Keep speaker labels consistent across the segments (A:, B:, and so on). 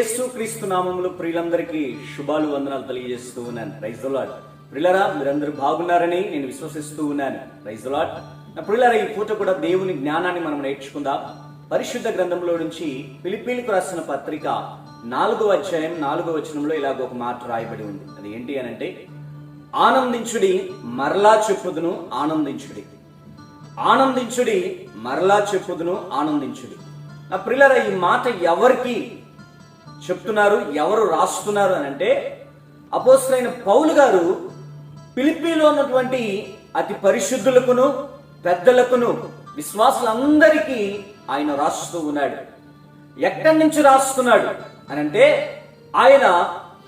A: యేసు క్రీస్తు నామములో ప్రియులందరికీ శుభాలు వందనాలు తెలియజేస్తూ ఉన్నాను. Praise the Lord. ప్రియులారా, మీరందరూ బాగున్నారని నేను విశ్వసిస్తూ ఉన్నాను. Praise the Lord. నా ప్రియులారా, ఈ పూట కూడా దేవుని జ్ఞానాన్ని మనం నేర్చుకుందాం. పరిశుద్ధ గ్రంథంలో నుంచి ఫిలిప్పీలకు రాసిన పత్రిక 4వ అధ్యాయం 4వ వచనంలో ఇలాగ ఒక మాట రాయబడి ఉంది. అది ఏంటి అని అంటే, ఆనందించుడి మరలా చెప్పుదును ఆనందించుడి, ఆనందించుడి మరలా చెప్పుదును ఆనందించుడి. నా ప్రియులారా, ఈ మాట ఎవరికి చెప్తున్నారు, ఎవరు రాస్తున్నారు అని అంటే, అపోస్తలుడైన పౌలు గారు ఫిలిప్పీలో ఉన్నటువంటి అతి పరిశుద్ధులకును పెద్దలకును విశ్వాసులందరికీ ఆయన రాస్తూ ఉన్నాడు. ఎక్కడి నుంచి రాస్తున్నాడు అని అంటే, ఆయన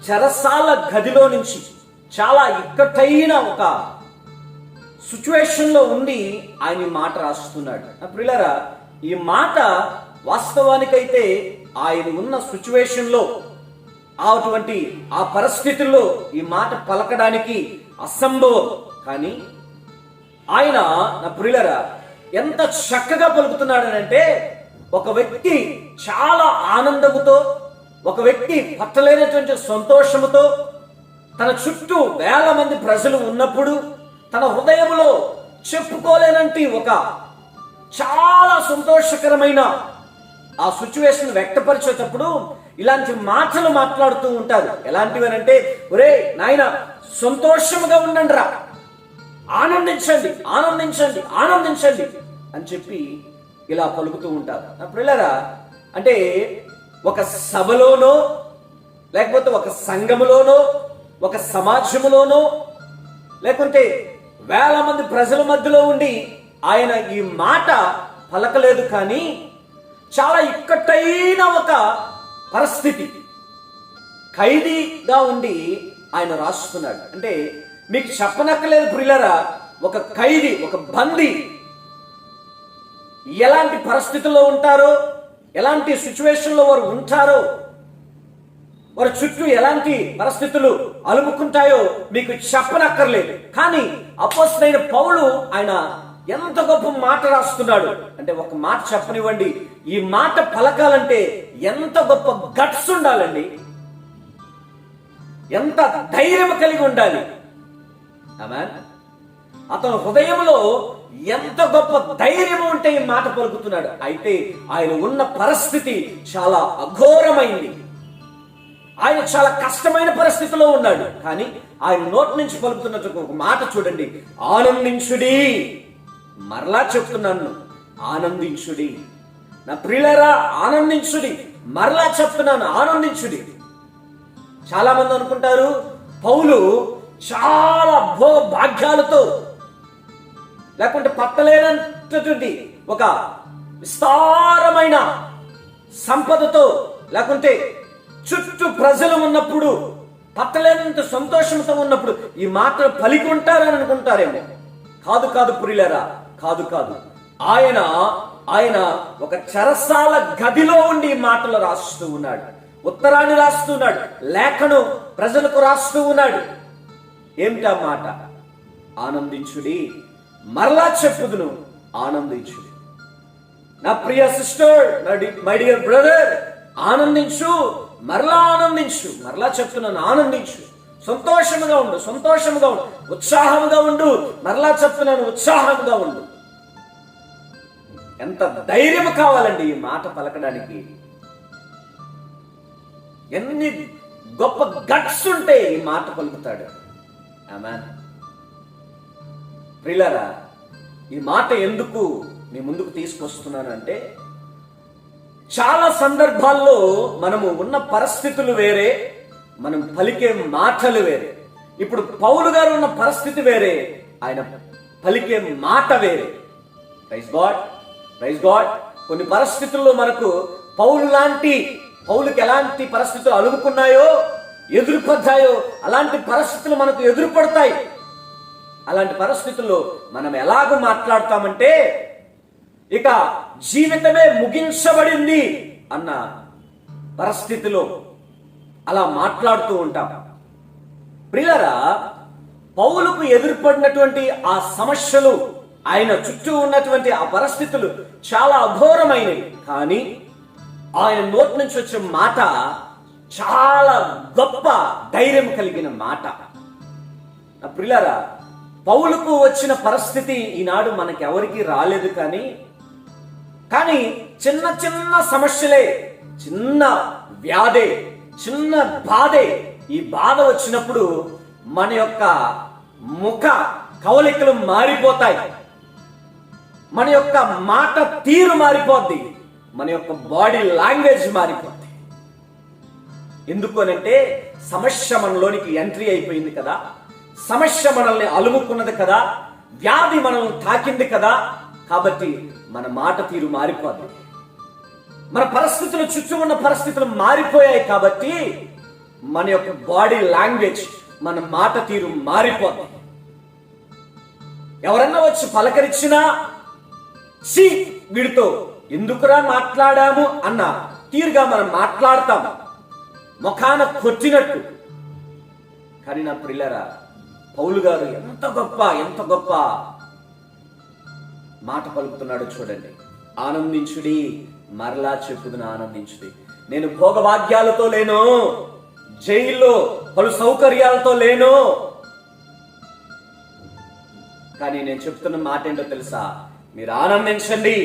A: చెరసాల గదిలో నుంచి చాలా ఇక్కటైన ఒక సిచ్యువేషన్ లో ఉండి ఆయన ఈ మాట రాస్తున్నాడు. ప్రియులారా, ఈ మాట వాస్తవానికైతే ఆయన ఉన్న సిచ్యువేషన్ లో అటువంటి ఆ పరిస్థితుల్లో ఈ మాట పలకడానికి అసంభవం. కానీ ఆయన, నా ప్రియులారా, ఎంత చక్కగా పలుకుతున్నాడు అంటే, ఒక వ్యక్తి చాలా ఆనందముతో, ఒక వ్యక్తి పట్టలేనటువంటి సంతోషముతో, తన చుట్టూ వేల మంది ప్రజలు ఉన్నప్పుడు తన హృదయంలో చెప్పుకోలేనంటి ఒక చాలా సంతోషకరమైన ఆ సిచ్యువేషన్ వ్యక్తపరిచేటప్పుడు ఇలాంటి మాటలు మాట్లాడుతూ ఉంటారు. ఎలాంటివి అంటే, ఒరే నాయన, సంతోషముగా ఉండండి రా, ఆనందించండి ఆనందించండి ఆనందించండి అని చెప్పి ఇలా పలుకుతూ ఉంటారు. ప్రియులారా, అంటే ఒక సభలోనో లేకపోతే ఒక సంఘములోనో ఒక సమాజములోనో లేకుంటే వేల మంది ప్రజల మధ్యలో ఉండి ఆయన ఈ మాట పలకలేదు. కానీ చాలా ఇక్కటైన ఒక పరిస్థితి, ఖైదీగా ఉండి ఆయన రాస్తున్నాడు. అంటే మీకు చెప్పనక్కలేదు ప్రియులారా, ఒక ఖైదీ, ఒక బందీ ఎలాంటి పరిస్థితుల్లో ఉంటారో, ఎలాంటి సిచ్యువేషన్లో వారు ఉంటారో, వారి చుట్టూ ఎలాంటి పరిస్థితులు అలుముకుంటాయో మీకు చెప్పనక్కర్లేదు. కానీ అపోస్తలుడైన పౌలు ఆయన ఎంత గొప్ప మాట రాస్తున్నాడు అంటే, ఒక మాట చెప్పనివ్వండి, ఈ మాట పలకాలంటే ఎంత గొప్ప గట్స్ ఉండాలండి, ఎంత ధైర్యం కలిగి ఉండాలి. ఆమేన్. అతను హృదయంలో ఎంత గొప్ప ధైర్యం ఉంటే ఈ మాట పలుకుతున్నాడు. అయితే ఆయన ఉన్న పరిస్థితి చాలా అఘోరమైంది, ఆయన చాలా కష్టమైన పరిస్థితిలో ఉన్నాడు. కానీ ఆయన నోటి నుంచి పలుకుతున్నట్టు ఒక మాట చూడండి, ఆనందించుడి. మరలా చెప్తున్నాను, ఆనందించుడి. నా ప్రియులారా, ఆనందించుడి. మరలా చెప్తున్నాను, ఆనందించుడి. చాలా మంది అనుకుంటారు పౌలు చాలా భాగ్యాలతో లేకుంటే పట్టలేనటువంటి ఒక విస్తారమైన సంపదతో లేకుంటే చుట్టూ ప్రజలు ఉన్నప్పుడు పట్టలేనంత సంతోషంతో ఉన్నప్పుడు ఈ మాటలు పలికి ఉంటారని అనుకుంటారేమో. కాదు కాదు ప్రియులారా, కాదు కాదు. ఆయన ఒక చెరసాల గదిలో ఉండి ఈ మాటలు రాస్తూ ఉన్నాడు, ఉత్తరాన్ని రాస్తున్నాడు, లేఖను ప్రజలకు రాస్తూ ఉన్నాడు. ఏమిటా మాట? ఆనందించుడి, మరలా చెప్పుదును ఆనందించుడి. నా ప్రియ సిస్టర్, మై డియర్ బ్రదర్, ఆనందించు, మరలా ఆనందించు. మరలా చెప్తున్నాను, ఆనందించు. సంతోషముగా ఉండు, సంతోషముగా ఉండు, ఉత్సాహముగా ఉండు. మరలా చెప్తున్నాను, ఉత్సాహముగా ఉండు. ఎంత ధైర్యం కావాలండి ఈ మాట పలకడానికి, ఎన్ని గొప్ప గట్స్ ఉంటే ఈ మాట పలుకుతాడు. ఆమేన్. ప్రియులారా, ఈ మాట ఎందుకు మీ ముందుకు తీసుకొస్తున్నానంటే, చాలా సందర్భాల్లో మనము ఉన్న పరిస్థితులు వేరే, మనం పలికే మాటలు వేరే. ఇప్పుడు పౌలు గారు ఉన్న పరిస్థితి వేరే, ఆయన పలికే మాట వేరే. Praise God, praise God. కొన్ని పరిస్థితుల్లో మనకు పౌలుకి ఎలాంటి పరిస్థితులు అలుముకున్నాయో, ఎదురుపడ్డాయో, అలాంటి పరిస్థితులు మనకు ఎదురుపడతాయి. అలాంటి పరిస్థితుల్లో మనం ఎలాగో మాట్లాడతామంటే, ఇక జీవితమే ముగించబడింది అన్న పరిస్థితిలో అలా మాట్లాడుతూ ఉంటాం. ప్రియులారా, పౌలుకు ఎదురుపడినటువంటి ఆ సమస్యలు, ఆయన చుట్టూ ఉన్నటువంటి ఆ పరిస్థితులు చాలా అఘోరమైనవి. కానీ ఆయన నోటి నుంచి వచ్చే మాట చాలా గొప్ప ధైర్యం కలిగిన మాట. నా ప్రియులారా, పౌలుకు వచ్చిన పరిస్థితి ఈనాడు మనకెవరికి రాలేదు. కానీ చిన్న చిన్న సమస్యలే, చిన్న వ్యాధే, చిన్న బాధే, ఈ బాధ వచ్చినప్పుడు మన యొక్క ముఖ కవలికలు మారిపోతాయి, మన యొక్క మాట తీరు మారిపోద్ది, మన యొక్క బాడీ లాంగ్వేజ్ మారిపోద్ది. ఎందుకు అనంటే సమస్య మనలోనికి ఎంట్రీ అయిపోయింది కదా, సమస్య మనల్ని అలుముకున్నది కదా, వ్యాధి మనల్ని తాకింది కదా. కాబట్టి మన మాట తీరు మారిపోద్ది, మన పరిస్థితులు, చుట్టూ ఉన్న పరిస్థితులు మారిపోయాయి. కాబట్టి మన యొక్క బాడీ లాంగ్వేజ్, మన మాట తీరు మారిపోద్ది. ఎవరన్నా వచ్చి పలకరించినా వీడితో ఎందుకురా మాట్లాడాము అన్న తీరుగా మనం మాట్లాడతాం, ముఖాన కొట్టినట్టు. కానీ నా ప్రియులారా, పౌలు గారు ఎంత గొప్ప మాట పలుకుతున్నాడో చూడండి. ఆనందించుడి, మరలా చెప్పుదును ఆనందించుడి. నేను భోగభాగ్యాలతో లేను, జైల్లో పలు సౌకర్యాలతో లేను. కానీ నేను చెప్తున్న మాట ఏంటో తెలుసా? మీరు ఆనందించండి,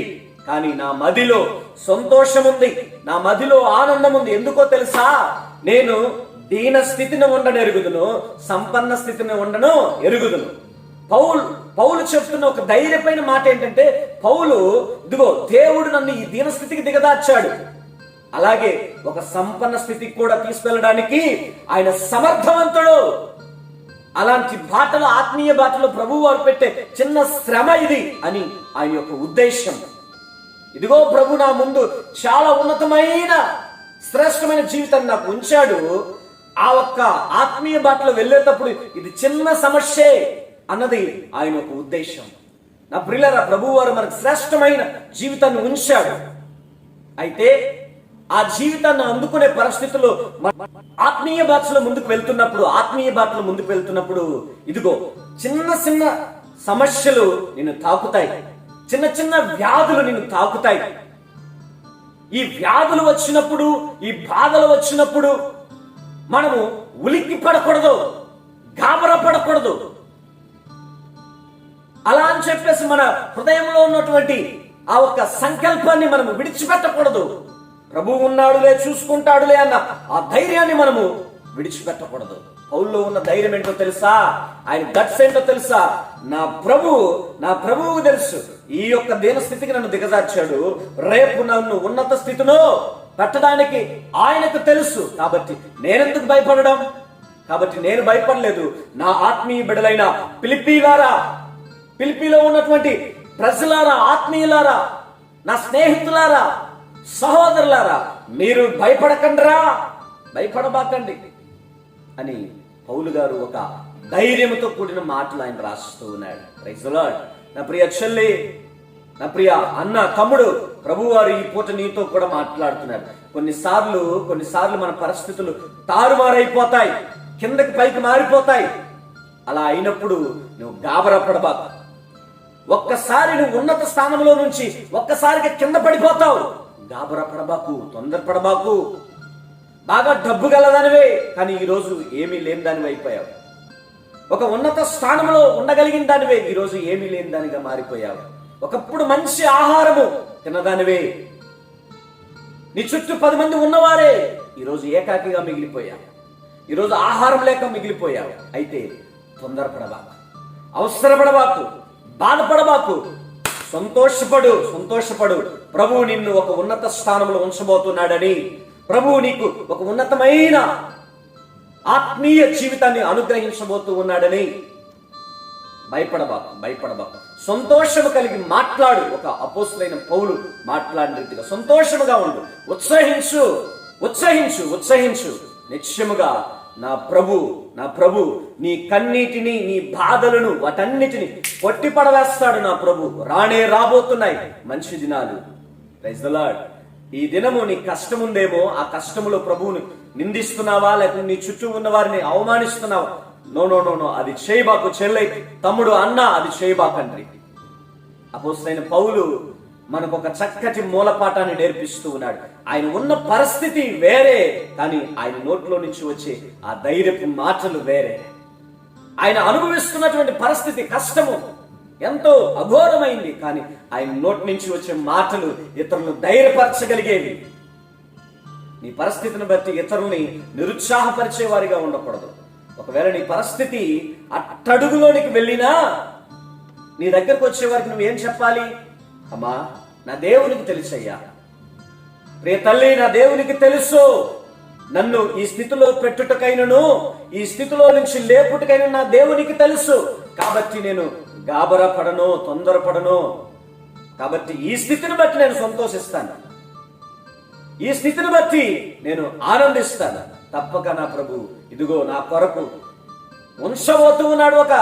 A: కానీ నా మదిలో సంతోషం ఉంది, నా మదిలో ఆనందం ఉంది. ఎందుకో తెలుసా? నేను దీన స్థితిని ఉండను ఎరుగుదును, సంపన్న స్థితిని ఉండను ఎరుగుదును. పౌలు చెప్తున్న ఒక ధైర్యమైన మాట ఏంటంటే, పౌలు ఇదిగో దేవుడు నన్ను ఈ దీన స్థితికి దిగదార్చాడు, అలాగే ఒక సంపన్న స్థితికి కూడా తీసుకెళ్ళడానికి ఆయన సమర్థవంతుడు. అలాంటి బాటలో, ఆత్మీయ బాటలో ప్రభువు వారు పెట్టే చిన్న శ్రమ ఇది అని ఆయన యొక్క ఉద్దేశం. ఇదిగో ప్రభు నా ముందు చాలా ఉన్నతమైన శ్రేష్టమైన జీవితాన్ని నాకు ఉంచాడు, ఆ ఒక్క ఆత్మీయ బాటలో వెళ్ళేటప్పుడు ఇది చిన్న సమస్యే అన్నది ఆయన ఒక ఉద్దేశం. నా ప్రియులారా, ప్రభువు వారు మనకు శ్రేష్టమైన జీవితాన్ని ఉంచాడు. అయితే ఆ జీవితాన్ని అందుకునే పరిస్థితుల్లో ఆత్మీయ బాటలో ముందుకు వెళ్తున్నప్పుడు ఇదిగో చిన్న చిన్న సమస్యలు నిన్ను తాకుతాయి, చిన్న చిన్న వ్యాధులు నిన్ను తాకుతాయి. ఈ వ్యాధులు వచ్చినప్పుడు, ఈ బాధలు వచ్చినప్పుడు మనము ఉలిక్కి పడకూడదు, గాబరా పడకూడదు. అలా అని చెప్పేసి మన హృదయంలో ఉన్నటువంటి ఆ ఒక్క సంకల్పాన్ని మనము విడిచిపెట్టకూడదు. ప్రభువు ఉన్నాడులే, చూసుకుంటాడులే అన్న ఆ ధైర్యాన్ని మనము విడిచిపెట్టకూడదు. పౌల్లో ఉన్న ధైర్యం ఏంటో తెలుసా? ఆయన గట్స్ ఏంటో తెలుసా? నా ప్రభువుకు తెలుసు, ఈ యొక్క దీన స్థితికి నన్ను దిగజార్చాడు, రేపు నన్ను ఉన్నత స్థితిలో పెట్టడానికి ఆయనకు తెలుసు. కాబట్టి నేనెందుకు భయపడడం? కాబట్టి నేను భయపడలేదు. నా ఆత్మీయ బిడ్డలైన ఫిలిప్పీలో ఉన్నటువంటి ప్రజలారా, ఆత్మీయులారా, నా స్నేహితులారా, సహోదరులారా, మీరు భయపడబాకండి అని పౌలు గారు ఒక ధైర్యంతో కూడిన మాటలు ఆయన రాస్తూ ఉన్నాడు. Praise the Lord. నా ప్రియ చెల్లి, నా ప్రియ అన్న, తమ్ముడు, ప్రభువారు ఈ పూట నీతో కూడా మాట్లాడుతున్నాడు. కొన్నిసార్లు మన పరిస్థితులు తారుమారైపోతాయి, కిందకి పైకి మారిపోతాయి. అలా అయినప్పుడు నువ్వు గాబరా పడబాకు. ఒక్కసారి నువ్వు ఉన్నత స్థానంలో నుంచి ఒక్కసారిగా కింద పడిపోతావు. గాబరా పడబాకు, తొందరపడబాకు. బాగా డబ్బు గలదానివే, కానీ ఈరోజు ఏమీ లేని దానివి అయిపోయావు. ఒక ఉన్నత స్థానంలో ఉండగలిగిన దానివే, ఈరోజు ఏమీ లేని దానిగా మారిపోయావు. ఒకప్పుడు మంచి ఆహారము తిన్నదానివే, నీ చుట్టూ 10 మంది ఉన్నవారే, ఈరోజు ఏకాకిగా మిగిలిపోయావు. ఈరోజు ఆహారం లేక మిగిలిపోయావు. అయితే తొందరపడబాకు, అవసరపడబాకు, బాధపడబాకు. సంతోషపడు. ప్రభువు నిన్ను ఒక ఉన్నత స్థానంలో ఉంచబోతున్నాడని, ప్రభువు నీకు ఒక ఉన్నతమైన ఆత్మీయ జీవితాన్ని అనుగ్రహించబోతూ ఉన్నాడని భయపడబాకు. సంతోషము కలిగి మాట్లాడు. ఒక అపోస్తలుడైన పౌలు మాట్లాడిన రీతిగా సంతోషముగా ఉండు. ఉత్సహించు. నిశ్చయముగా నా ప్రభు నీ కన్నీటిని, నీ బాధలను, వాటన్నిటిని కొట్టిపడవేస్తాడు. నా ప్రభు రాబోతున్నాయి మంచి దినాలు. Praise the Lord. ఈ దినము నీ కష్టం ఉందేమో, ఆ కష్టములో ప్రభువుని నిందిస్తున్నావా, లేకపోతే నీ చుట్టూ ఉన్న వారిని అవమానిస్తున్నావా? నో, అది చేయబాకు చెల్లె, తమ్ముడు, అన్న, అది చేయబాకండ్రి. అపోస్తలుడైన పౌలు మనకు ఒక చక్కటి మూలపాఠాన్ని నేర్పిస్తూ ఉన్నాడు. ఆయన ఉన్న పరిస్థితి వేరే, కానీ ఆయన నోట్లో నుంచి వచ్చే ఆ ధైర్యపు మాటలు వేరే. ఆయన అనుభవిస్తున్నటువంటి పరిస్థితి కష్టము ఎంతో అఘోరమైంది, కానీ ఆయన నోటి నుంచి వచ్చే మాటలు ఇతరులను ధైర్యపరచగలిగేవి. నీ పరిస్థితిని బట్టి ఇతరుల్ని నిరుత్సాహపరిచే వారిగా ఉండకూడదు. ఒకవేళ నీ పరిస్థితి అట్టడుగులోనికి వెళ్ళినా నీ దగ్గరకు వచ్చే వారికి నువ్వేం చెప్పాలి? అమ్మా, నా దేవునికి తెలుసయ్యా, ప్రియ తల్లి, నా దేవునికి తెలుసు నన్ను ఈ స్థితిలో పెట్టుటకైనను ఈ స్థితిలో నుంచి లేపుటకైనా నా దేవునికి తెలుసు. కాబట్టి నేను గాబరపడను, తొందరపడను. కాబట్టి ఈ స్థితిని బట్టి నేను సంతోషిస్తాను, ఈ స్థితిని బట్టి నేను ఆనందిస్తాను. తప్పక నా ప్రభు ఇదిగో నా కొరకు ఉంచబోతూ ఉన్నాడు ఒక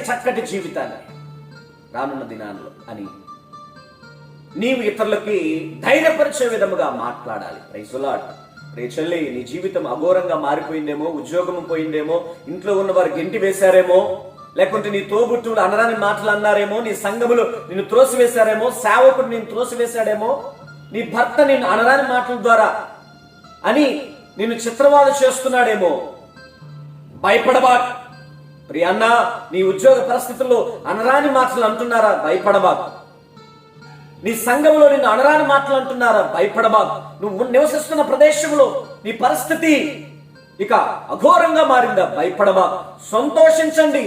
A: చక్కటి జీవితాన్ని రానున్న దినాల్లో అని నీవు ఇతరులకి ధైర్యపరిచే విధముగా మాట్లాడాలి. Praise the lord. రే చెల్లి, నీ జీవితం అఘోరంగా మారిపోయిందేమో, ఉద్యోగం పోయిందేమో, ఇంట్లో ఉన్న వారు గెంటి వేశారేమో, లేకుంటే నీ తోబుట్టువులు అనరాని మాటలు అన్నారేమో, నీ సంఘములు నిన్ను త్రోసివేశారేమో, సేవకుడు నిన్ను త్రోసివేశాడేమో, నీ భర్త నిన్ను అనరాని మాటల ద్వారా అని నిన్ను చిత్రవాద చేస్తున్నాడేమో. భయపడబాక్ ప్రియ అన్న, నీ ఉద్యోగ పరిస్థితుల్లో అనరాని మాటలు అంటున్నారా? భయపడబాక్. నీ సంఘంలో నిన్ను అనరాని మాటలు అంటున్నారా? భయపడబాక్. నువ్వు నివసిస్తున్న ప్రదేశంలో నీ పరిస్థితి ఇక అఘోరంగా మారిందా? భయపడబాక్. సంతోషించండి,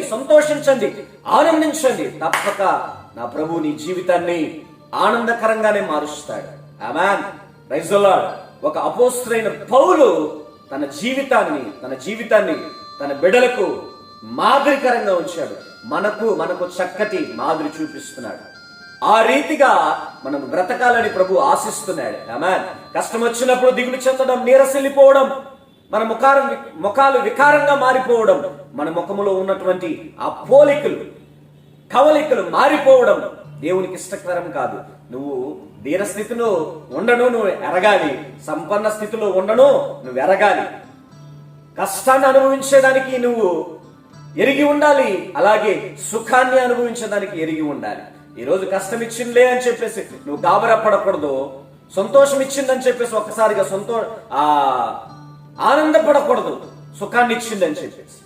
A: ఆనందించండి. తప్పక నా ప్రభు నీ జీవితాన్ని ఆనందకరంగానే మారుస్తాడు. ఆమేన్. Praise the Lord. ఒక అపోస్తలుడైన పౌలు తన జీవితాన్ని తన బిడ్డలకు మాదిరికరంగా ఉంచాడు. మనకు చక్కటి మాదిరి చూపిస్తున్నాడు. ఆ రీతిగా మనం బ్రతకాలని ప్రభు ఆశిస్తున్నాడు. ఆమేన్. కష్టం వచ్చినప్పుడు దిగులు చెందడం, నీరసిల్లిపోవడం, మన ముఖాలు వికారంగా మారిపోవడం, మన ముఖములో ఉన్నటువంటి ఆ కవలికలు మారిపోవడం దేవునికి ఇష్టకరం కాదు. నువ్వు దీన స్థితిలో ఉండను నువ్వు ఎరగాలి, సంపన్న స్థితిలో ఉండను నువ్వు ఎరగాలి. కష్టాన్ని అనుభవించేదానికి నువ్వు ఎరిగి ఉండాలి, అలాగే సుఖాన్ని అనుభవించేదానికి ఎరిగి ఉండాలి. ఈ రోజు కష్టం ఇచ్చిందిలే అని చెప్పేసి నువ్వు గాబరా పడకూడదు. సంతోషం ఇచ్చిందని చెప్పేసి ఒక్కసారిగా ఆనందపడకూడదు. సుఖాన్ని ఇచ్చిందని చెప్పేసి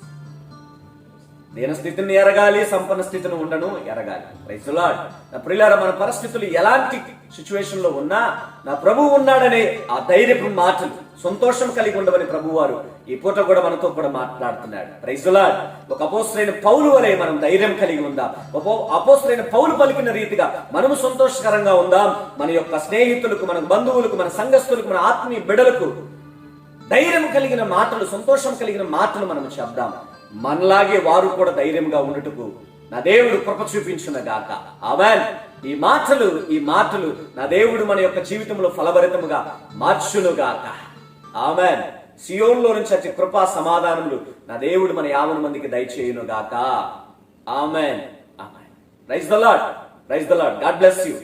A: దీన స్థితిని ఎరగాలి, సంపన్న స్థితిని ఉండను ఎరగాలి. Praise the Lord. నా ప్రియులారా, మన పరిస్థితులు ఎలాంటి సిచ్యువేషన్ లో ఉన్నా నా ప్రభువు ఉన్నాడనే ఆ ధైర్యపు మాటలు, సంతోషం కలిగి ఉండవని ప్రభు వారు ఈ పూట కూడా మనతో కూడా మాట్లాడుతున్నాడు. Praise the Lord. ఒక అపోస్తలుడైన పౌలు వలె మనం ధైర్యం కలిగి ఉందాం. అపోస్తలుడైన పౌలు పలికిన రీతిగా మనము సంతోషకరంగా ఉందాం. మన యొక్క స్నేహితులకు, మన బంధువులకు, మన సంఘస్థులకు, మన ఆత్మీయ బిడ్డలకు ధైర్యం కలిగిన మాటలు, సంతోషం కలిగిన మాటలు మనం చెప్దాం. మనలాగే వారు కూడా ధైర్యంగా ఉండుటకు నా దేవుడు కృప చూపించును గాక. ఆమేన్. ఈ మాటలు నా దేవుడు మన యొక్క జీవితంలో ఫలభరితముగా మార్చును గాక. ఆమేన్. సియోన్లో నుంచి అతి కృపా సమాధానములు నా దేవుడు మన 50 మందికి దయచేయును గాక. ఆమేన్. ఆమేన్. Praise the Lord. God bless you.